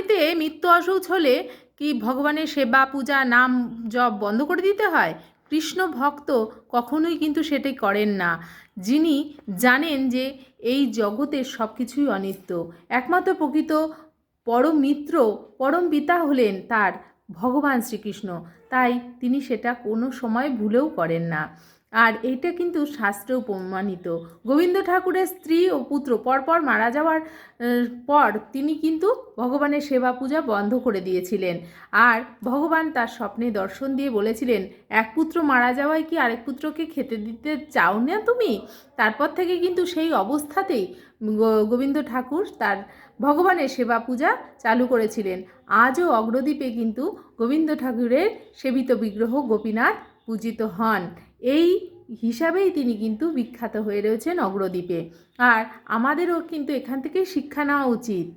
মাটিতে মৃত্যু অসুচ হলে কি ভগবানের সেবা পূজা নাম জপ বন্ধ করে দিতে হয়? কৃষ্ণ ভক্ত কখনোই কিন্তু সেটাই করেন না। যিনি জানেন যে এই জগতের সব কিছুই অনিত্য, একমাত্র প্রকৃত পরম মিত্র পরম পিতা হলেন তার ভগবান শ্রীকৃষ্ণ, তাই তিনি সেটা কোনো সময় ভুলেও করেন না। আর এইটা কিন্তু শাস্ত্রেও প্রমাণিত। গোবিন্দ ঠাকুরের স্ত্রী ও পুত্র পরপর মারা যাওয়ার পর তিনি কিন্তু ভগবানের সেবা পূজা বন্ধ করে দিয়েছিলেন। আর ভগবান তার স্বপ্নে দর্শন দিয়ে বলেছিলেন, এক পুত্র মারা যাওয়ায় কি আরেক পুত্রকে খেতে দিতে চাও না তুমি? তারপর থেকে কিন্তু সেই অবস্থাতেই গোবিন্দ ঠাকুর তার ভগবানের সেবা পূজা চালু করেছিলেন। আজও অগ্রদ্বীপে কিন্তু গোবিন্দ ঠাকুরের সেবিত বিগ্রহ গোপীনাথ পূজিত হন। এই হিসাবেই তিনি কিন্তু বিখ্যাত হয়ে রয়েছেন অগ্রদ্বীপে। আর আমাদেরও কিন্তু এখান থেকে শিক্ষা নেওয়া উচিত।